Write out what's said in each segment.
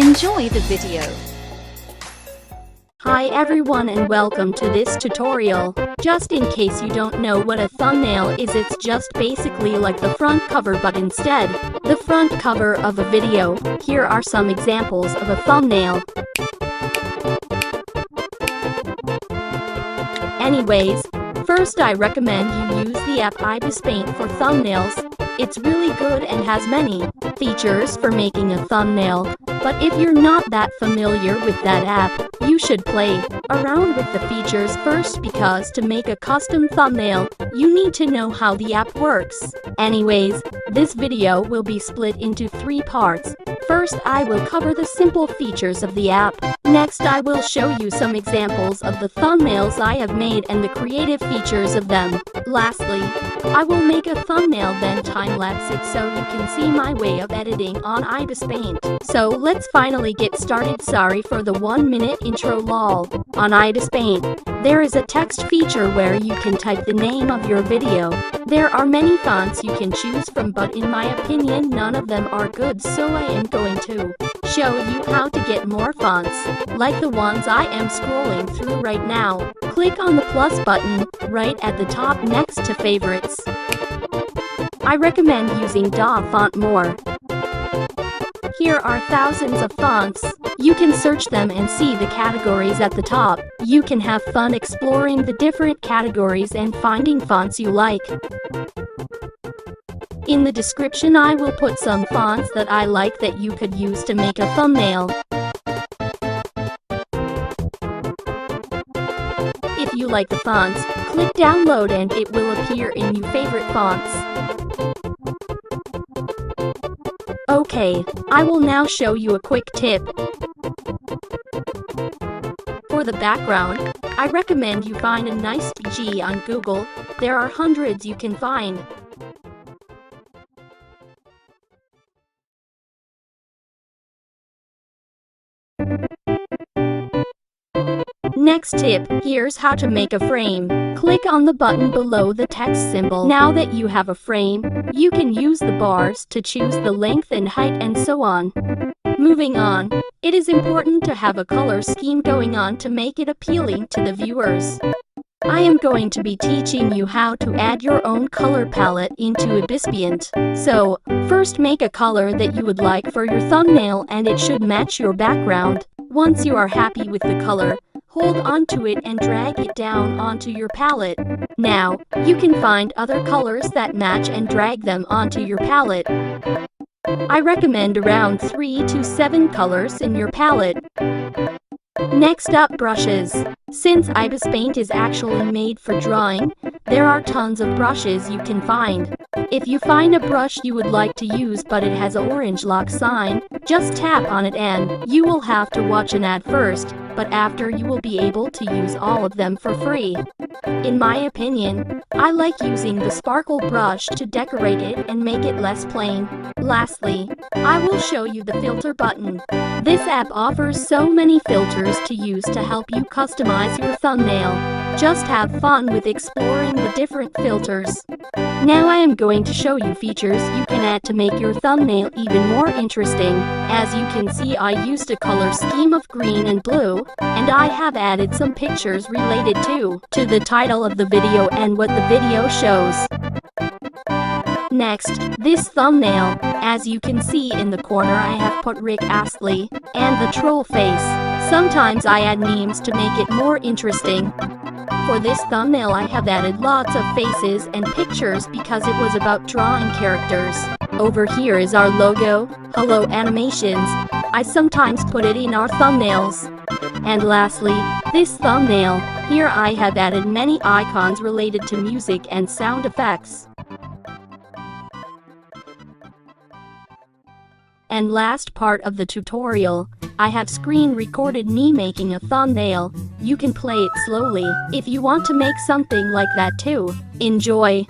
Enjoy the video. Hi everyone and welcome to this tutorial. Just in case you don't know what a thumbnail is, it's just basically like the front cover but instead, the front cover of a video. Here are some examples of a thumbnail. Anyways, first I recommend you use the app ibisPaint for thumbnails. It's really good and has many features for making a thumbnail. But if you're not that familiar with that app, you should play around with the features first, because to make a custom thumbnail, you need to know how the app works. Anyways, this video will be split into 3 parts. First, I will cover the simple features of the app. Next, I will show you some examples of the thumbnails I have made and the creative features of them. Lastly, I will make a thumbnail then time-lapse it so you can see my way of editing on ibisPaint. So let's finally get started. Sorry for the 1-minute intro lol. On ibisPaint, there is a text feature where you can type the name of your video. There are many fonts you can choose from, but in my opinion none of them are good, so I am going to show you how to get more fonts, like the ones I am scrolling through right now. Click on the plus button right at the top next to favorites. I recommend using DAW Font More. Here are thousands of fonts. You can search them and see the categories at the top. You can have fun exploring the different categories and finding fonts you like. In the description I will put some fonts that I like that you could use to make a thumbnail. If you like the fonts, click download and it will appear in your favorite fonts. Okay, I will now show you a quick tip. For the background, I recommend you find a nice PG on Google. There are hundreds you can find. Next tip, here's how to make a frame. Click on the button below the text symbol. Now that you have a frame, you can use the bars to choose the length and height and so on. Moving on, it is important to have a color scheme going on to make it appealing to the viewers. I am going to be teaching you how to add your own color palette into ibisPaint. So, first make a color that you would like for your thumbnail and it should match your background. Once you are happy with the color, hold onto it and drag it down onto your palette. Now, you can find other colors that match and drag them onto your palette. I recommend around 3 to 7 colors in your palette. Next up, brushes. Since ibisPaint is actually made for drawing, there are tons of brushes you can find. If you find a brush you would like to use but it has an orange lock sign, just tap on it and you will have to watch an ad first, but after you will be able to use all of them for free. In my opinion, I like using the sparkle brush to decorate it and make it less plain. Lastly, I will show you the filter button. This app offers so many filters to use to help you customize your thumbnail. Just have fun with exploring the different filters. Now I am going to show you features you can add to make your thumbnail even more interesting. As you can see, I used a color scheme of green and blue, and I have added some pictures related to the title of the video and what the video shows. Next, this thumbnail. As you can see in the corner I have put Rick Astley and the troll face. Sometimes I add memes to make it more interesting. For this thumbnail I have added lots of faces and pictures because it was about drawing characters. Over here is our logo, Hello Animations. I sometimes put it in our thumbnails. And lastly, this thumbnail. Here I have added many icons related to music and sound effects. And last part of the tutorial, I have screen recorded me making a thumbnail. You can play it slowly if you want to make something like that too. Enjoy!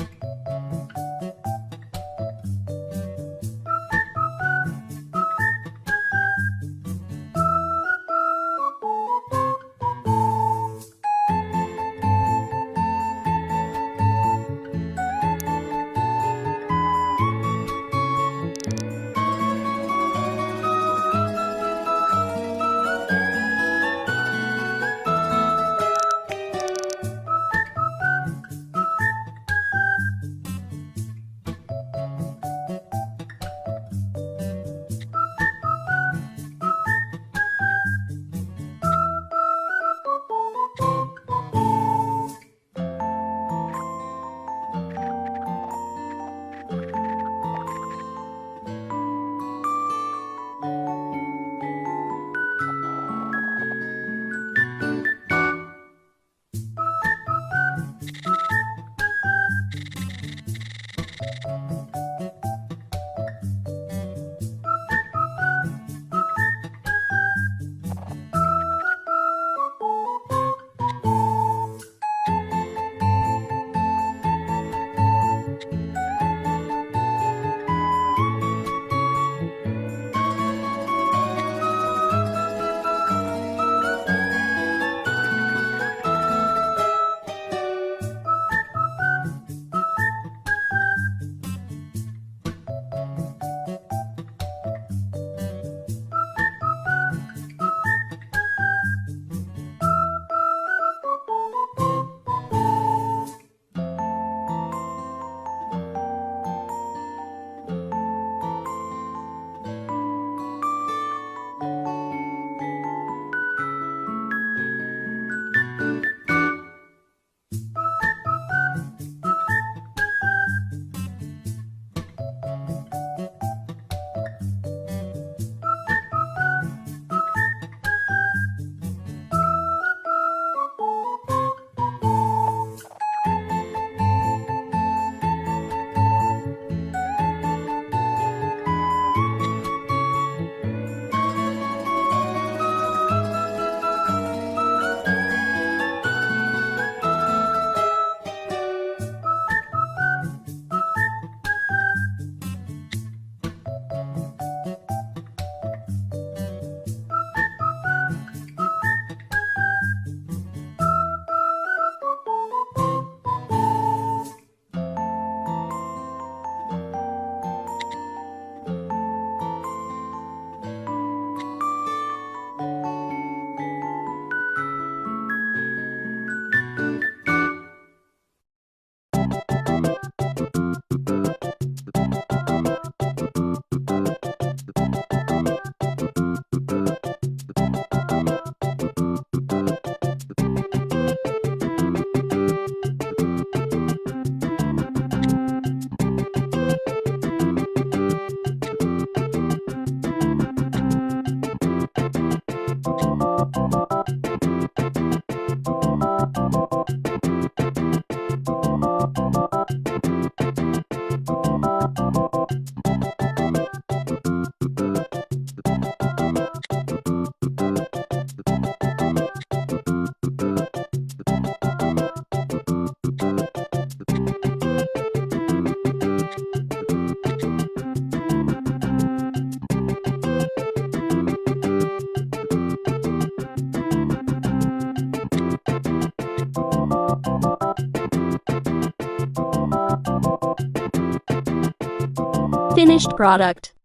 Finished product.